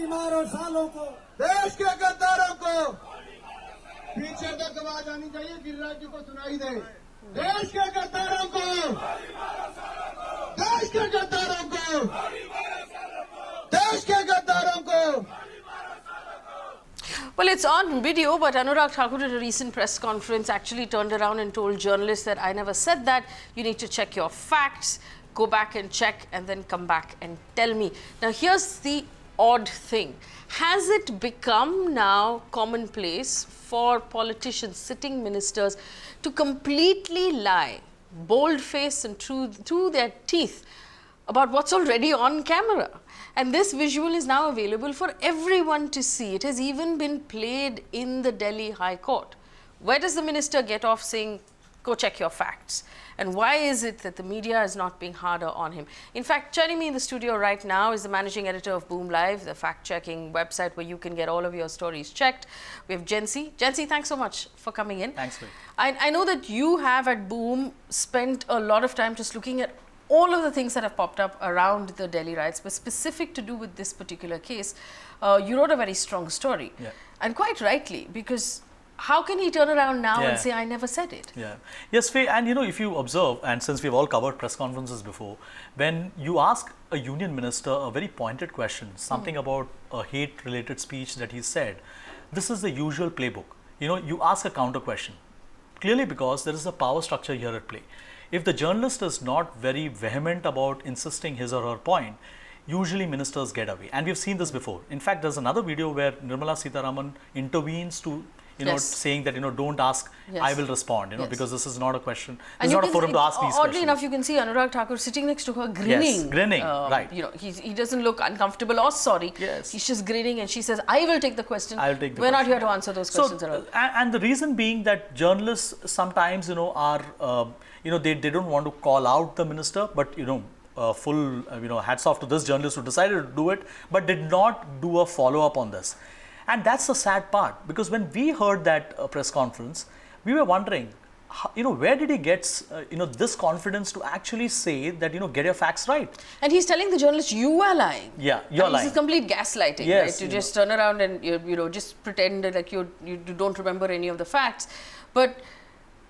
गोली मारो सालों को, देश के गद्दारों को पीछे तक आवाज आनी चाहिए, गिरिराज जी को सुनाई दे। देश के गद्दारों को, देश के गद्दारों को, देश के गद्दारों को। Well, it's on video, but Anurag Thakur at a recent press conference actually turned around and told journalists that I never said that. You need to check your facts, go back and check, and then come back and tell me. Now, here's the odd thing. Has it become now commonplace for politicians, sitting ministers, to completely lie, bold-faced and through their teeth, about what's already on camera? And this visual is now available for everyone to see. It has even been played in the Delhi High Court. Where does the minister get off saying, go check your facts? And why is it that the media is not being harder on him? In fact, joining me in the studio right now is the managing editor of boomlive, the fact-checking website where you can get all of your stories checked. We have Jency. Jency, thanks so much for coming in. Thanks, Faye. I know that you have at Boom spent a lot of time just looking at all of the things that have popped up around the Delhi riots, but specific to do with this particular case, you wrote a very strong story. Yeah. And quite rightly, because how can he turn around now and say, I never said it? Yeah. Yes, Faye, and if you observe, and since we've all covered press conferences before, when you ask a union minister a very pointed question, something about a hate-related speech that he said, this is the usual playbook. You ask a counter question, clearly because there is a power structure here at play. If the journalist is not very vehement about insisting his or her point, usually ministers get away. And we've seen this before. In fact, there's another video where Nirmala Sitharaman intervenes to, saying that, don't ask, I will respond, because this is not a question. This is not a forum to ask these questions. Oddly enough, you can see Anurag Thakur sitting next to her grinning. Yes, grinning, right. He doesn't look uncomfortable or sorry. Yes. He's just grinning and she says, I will take the question. I will take the We're not question. here to answer those questions at all. And the reason being that journalists sometimes, are, they don't want to call out the minister, but, full, hats off to this journalist who decided to do it, but did not do a follow-up on this. And that's the sad part, because when we heard that press conference, we were wondering, where did he get, this confidence to actually say that, get your facts right? And he's telling the journalist, you are lying. Yeah, you're lying. This is complete gaslighting, yes, right? To just turn around and, just pretend that like you don't remember any of the facts. But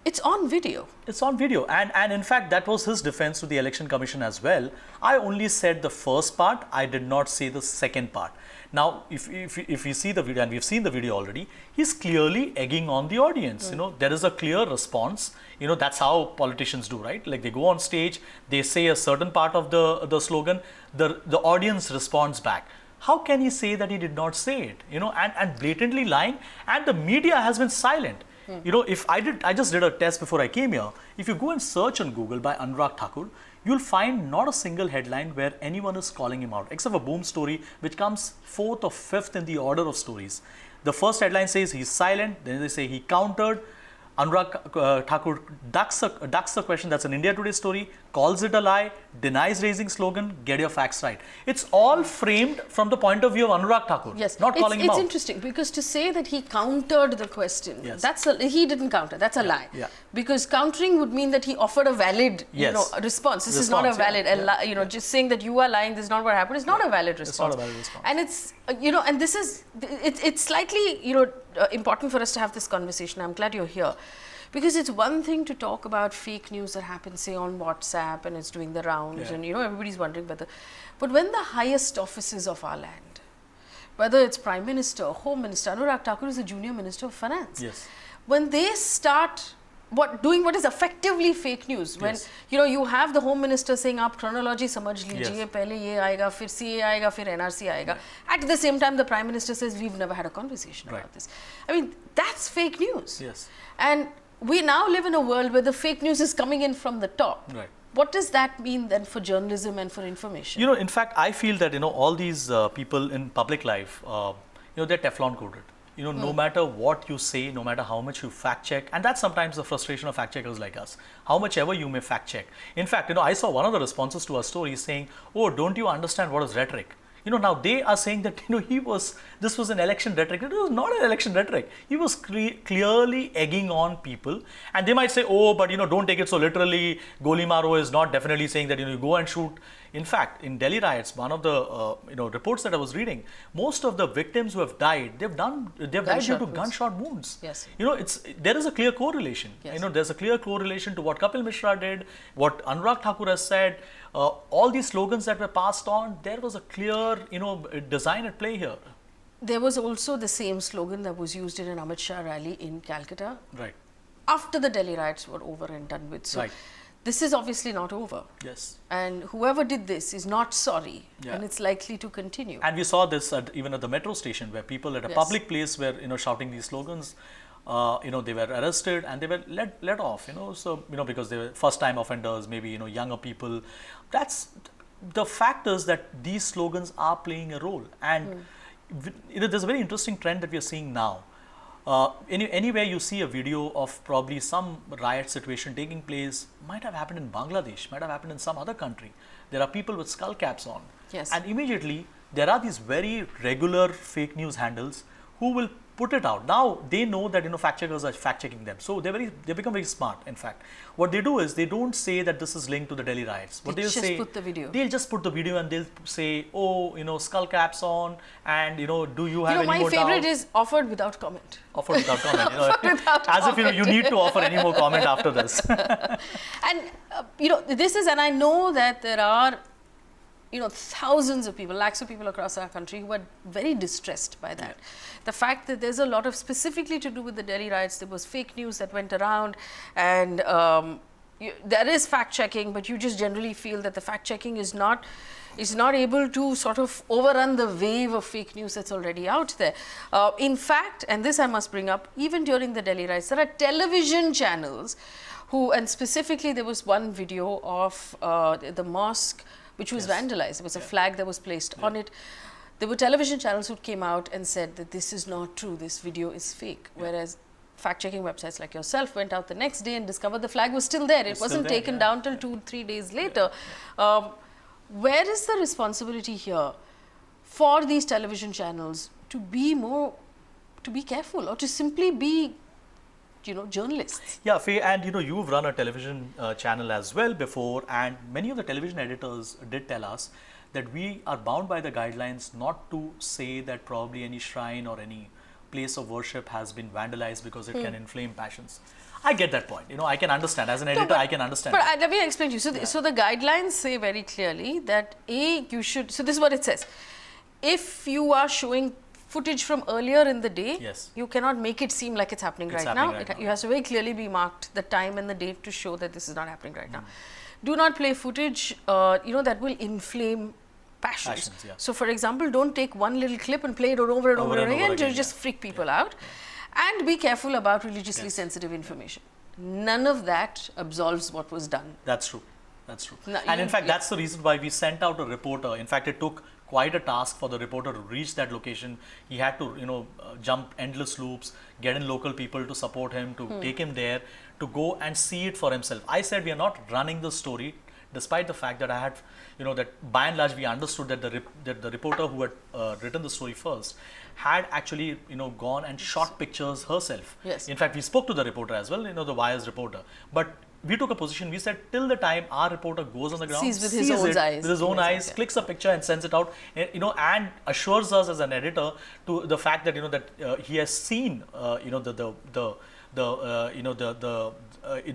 it's on video. It's on video. And in fact, that was his defense to the Election Commission as well. I only said the first part. I did not say the second part. Now, if you see the video, and we've seen the video already, he's clearly egging on the audience. There is a clear response. That's how politicians do, right? Like they go on stage, they say a certain part of the slogan, the audience responds back. How can he say that he did not say it? And blatantly lying, and the media has been silent. If I just did a test before I came here. If you go and search on Google by Anurag Thakur, you'll find not a single headline where anyone is calling him out, except for Boom story, which comes 4th or 5th in the order of stories. The first headline says he's silent, then they say he countered. Anurag Thakur ducks the question, that's an India Today story, calls it a lie, denies raising slogan, get your facts right. It's all framed from the point of view of Anurag Thakur, not calling him out. It's interesting because to say that he countered the question, he didn't counter, that's a lie. Yeah. Because countering would mean that he offered a valid response. This is not a valid, just saying that you are lying, this is not what happened, it's not a valid response. It's not a valid response. And it's, and this is, it's slightly, important for us to have this conversation. I'm glad you're here. Because it's one thing to talk about fake news that happens, say, on WhatsApp and it's doing the rounds and, everybody's wondering whether... But when the highest offices of our land, whether it's Prime Minister, Home Minister, Anurag Thakur is the Junior Minister of Finance. Yes. When they start doing what is effectively fake news, when, you have the Home Minister saying, "Aap chronology samajh lijiye, pehle ye aayega, fir CA aayega, fir NRC aayega." At the same time, the Prime Minister says, we've never had a conversation about this. I mean, that's fake news. Yes. And we now live in a world where the fake news is coming in from the top. Right. What does that mean then for journalism and for information? In fact, I feel that, all these people in public life, they're Teflon coated. No matter what you say, no matter how much you fact check, and that's sometimes the frustration of fact checkers like us, how much ever you may fact check. In fact, I saw one of the responses to our story saying, oh, don't you understand what is rhetoric? Now they are saying that, this was an election rhetoric. It was not an election rhetoric. He was clearly egging on people. And they might say, oh, but, don't take it so literally. Goli Maro is not definitely saying that, you go and shoot, In fact, in Delhi riots, one of the reports that I was reading, most of the victims who have died, they've died due to gunshot wounds. Yes. There is a clear correlation. Yes. There's a clear correlation to what Kapil Mishra did, what Anurag Thakur has said. All these slogans that were passed on, there was a clear design at play here. There was also the same slogan that was used in an Amit Shah rally in Calcutta. Right. After the Delhi riots were over and done with. So Right. this is obviously not over. Yes. And whoever did this is not sorry. Yeah. And it's likely to continue. And we saw this even at the metro station, where people at a Yes. public place were shouting these slogans. They were arrested and they were let off. So because they were first-time offenders, maybe younger people. That's the fact is that these slogans are playing a role, and there's a very interesting trend that we are seeing now. Anywhere you see a video of probably some riot situation taking place, might have happened in Bangladesh, might have happened in some other country. There are people with skull caps on. Yes. And immediately there are these very regular fake news handles who will put it out. Now they know that fact checkers are fact checking them, so they become very smart. In fact, what they do is they don't say that this is linked to the Delhi riots. What They they'll just say, put the video. They'll just put the video and they'll say, oh, skull caps on, and do you have any my more favorite doubt? is offered without comment. Offered without comment. Without As if you need to offer any more comment after this. And this is, and I know that there are thousands of people, lakhs of people across our country who are very distressed by that. The fact that there's a lot of, specifically to do with the Delhi riots, there was fake news that went around, and there is fact checking, but you just generally feel that the fact checking is not able to sort of overrun the wave of fake news that's already out there. In fact, and this I must bring up, even during the Delhi riots, there are television channels who, and specifically there was one video of the mosque which was vandalized. There was a flag that was placed on it. There were television channels who came out and said that this is not true, this video is fake, whereas fact-checking websites like yourself went out the next day and discovered the flag was still there. It wasn't taken down till 2-3 days later. Where is the responsibility here for these television channels to be careful, or to simply be journalists? Yeah, Faye, and you've run a television channel as well before, and many of the television editors did tell us that we are bound by the guidelines not to say that probably any shrine or any place of worship has been vandalized because it can inflame passions. I get that point. I can understand. As an editor, I can understand. But let me explain to you. So the guidelines say very clearly that you should, so this is what it says. If you are showing footage from earlier in the day, you cannot make it seem like it's happening right now. You have to very clearly be marked the time and the date to show that this is not happening right now. Do not play footage, that will inflame passions. So, for example, don't take one little clip and play it over and over again to just freak people out. And be careful about religiously sensitive information. None of that absolves what was done. That's true. That's true. And in fact, that's the reason why we sent out a reporter. In fact, it took quite a task for the reporter to reach that location. He had to, jump endless loops, get in local people to support him, to take him there, to go and see it for himself. I said we are not running the story, despite the fact that I had, that by and large we understood that the reporter who had written the story first had actually, gone and shot pictures herself. Yes. In fact, we spoke to the reporter as well, the Wire's reporter. But we took a position. We said till the time our reporter goes on the ground, sees with his own eyes, with his own eyes, clicks a picture and sends it out, and assures us as an editor to the fact that that he has seen the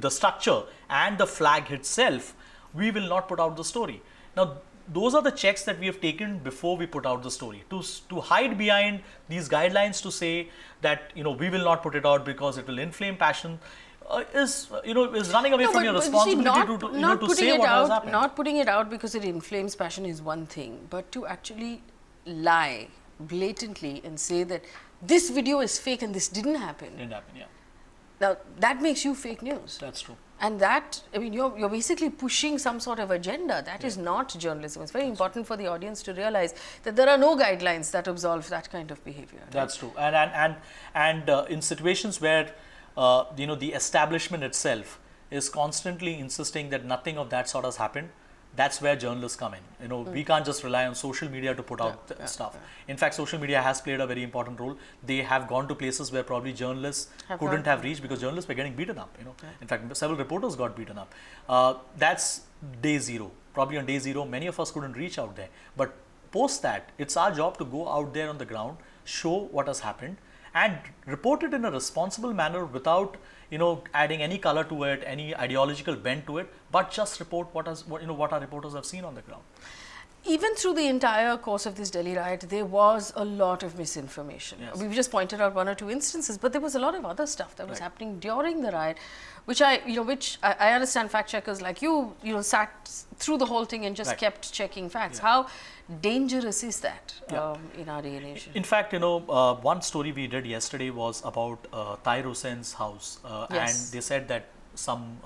structure and the flag itself, we will not put out the story. Now, those are the checks that we have taken before we put out the story. To hide behind these guidelines to say that we will not put it out because it will inflame passion is running away from your responsibility to say what has happened. Not putting it out because it inflames passion is one thing, but to actually lie blatantly and say that this video is fake and this didn't happen. Now that makes you fake news. That's true. And that, you're basically pushing some sort of agenda. That is not journalism. It's very important for the audience to realize that there are no guidelines that absolve that kind of behavior. Right? That's true. And in situations where the establishment itself is constantly insisting that nothing of that sort has happened, That's where journalists come in. You know, we can't just rely on social media to put out stuff. In fact, social media has played a very important role. They have gone to places where probably journalists couldn't have reached because journalists were getting beaten up. You know, in fact, several reporters got beaten up. That's day zero. Probably on day zero, many of us couldn't reach out there. But post that, it's our job to go out there on the ground, show what has happened, and report it in a responsible manner without, you know, adding any color to it, any ideological bent to it, but just report what our reporters have seen on the ground. Even through the entire course of this Delhi riot, there was a lot of misinformation. Yes. We've just pointed out one or two instances, but there was a lot of other stuff that was happening during the riot, which I understand fact checkers like you sat through the whole thing and just kept checking facts. How dangerous is that in our day and age? In fact, you know, one story we did yesterday was about Tahir Hussein's house, and they said that some,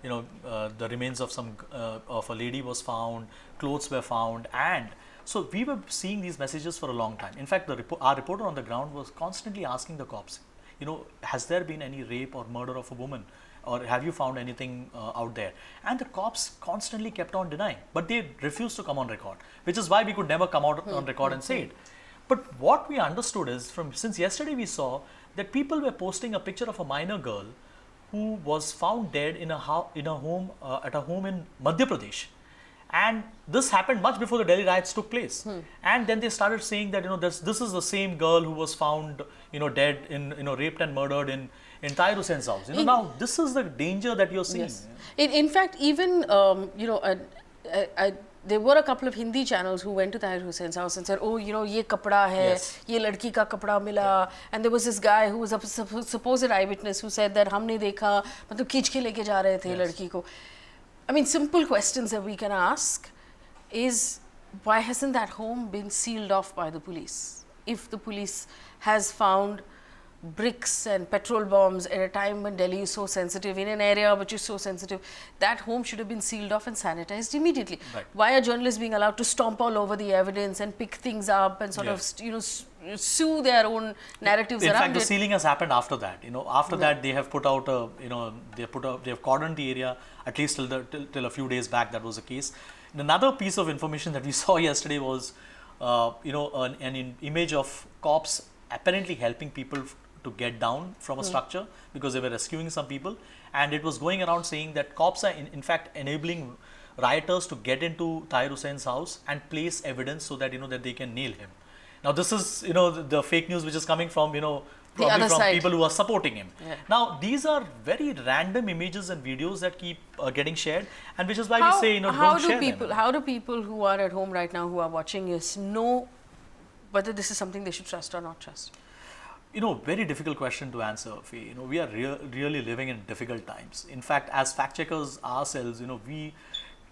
the remains of of a lady was found, clothes were found, and so we were seeing these messages for a long time. In fact, our reporter on the ground was constantly asking the cops, you know, has there been any rape or murder of a woman? Or have you found anything out there? And the cops constantly kept on denying, but they refused to come on record, which is why we could never come out on record and say it. But what we understood is, since yesterday we saw that people were posting a picture of a minor girl who was found dead in a home in Madhya Pradesh. And this happened much before the Delhi riots took place. And then they started saying that, you know, this is the same girl who was found, you know, dead raped and murdered in Tahir Hussein's house. You know, now this is the danger that you're seeing. Yes. In fact, even there were a couple of Hindi channels who went to Tahir Hussein's house and said, oh, you know, ye kapda hai, ye ladki ka kapda mila. And there was this guy who was a supposed eyewitness who said that humne dekha, matlab khich ke leke ja rahe the ladki ko. I mean, simple questions that we can ask is, why hasn't that home been sealed off by the police? If the police has found bricks and petrol bombs at a time when Delhi is so sensitive, in an area which is so sensitive, that home should have been sealed off and sanitized immediately. Why are journalists being allowed to stomp all over the evidence and pick things up and sort of, you know, sue their own narratives around it? In fact, the sealing has happened after that. You know, after that they have put out they have cordoned the area, at least till a few days back. That was the case. And another piece of information that we saw yesterday was, an image of cops apparently helping people to get down from a structure because they were rescuing some people, and it was going around saying that cops are in fact enabling rioters to get into Tahir Hussein's house and place evidence so that, you know, that they can nail him. Now this is, you know, the fake news which is coming from, you know, probably from people who are supporting him. Now these are very random images and videos that keep getting shared, and which is why we say, you know, don't share them. How do people who are at home right now who are watching this know whether this is something they should trust or not trust? You know, very difficult question to answer, Faye. You know, we are really living in difficult times. In fact, as fact checkers ourselves, you know, we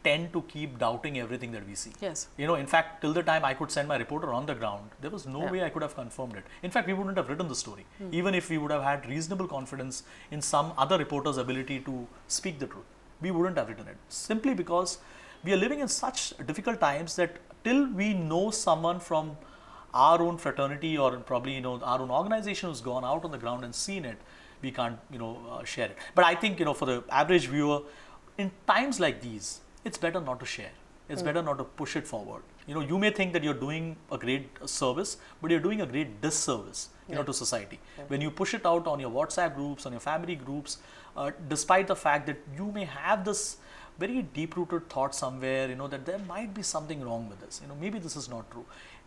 tend to keep doubting everything that we see. Yes. You know, in fact, till the time I could send my reporter on the ground, there was no way I could have confirmed it. In fact, we wouldn't have written the story, even if we would have had reasonable confidence in some other reporter's ability to speak the truth. We wouldn't have written it, simply because we are living in such difficult times that till we know someone from our own fraternity or probably, you know, our own organization who's gone out on the ground and seen it, we can't, you know, share it. But I think, you know, for the average viewer, in times like these, it's better not to share. It's better not to push it forward. You know, you may think that you're doing a great service, but you're doing a great disservice, you know, to society. When you push it out on your WhatsApp groups, on your family groups, despite the fact that you may have this very deep-rooted thought somewhere, you know, that there might be something wrong with this. You know, maybe this is not true.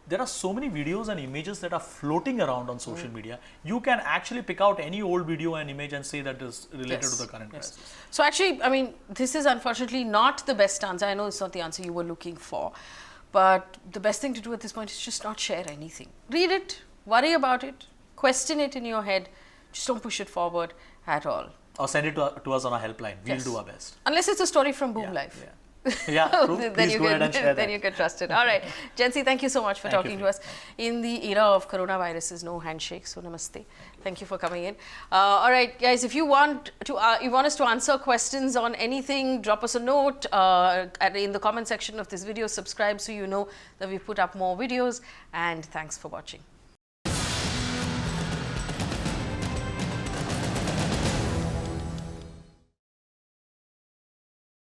There are so many videos and images that are floating around on social media. You can actually pick out any old video and image and say that is related to the current crisis. So actually, I mean, this is unfortunately not the best answer. I know it's not the answer you were looking for, but the best thing to do at this point is just not share anything. Read it, worry about it, question it in your head, just don't push it forward at all. Or send it to us on our helpline. We'll do our best. Unless it's a story from BoomLive. Yeah, true. Please go ahead and share that. Then you can trust it. All right. Jency, thank you so much for talking to us. In the era of coronaviruses, no handshake, so namaste. Thank you for coming in. All right, guys, if you want us to answer questions on anything, drop us a note in the comment section of this video. Subscribe so you know that we put up more videos. And thanks for watching.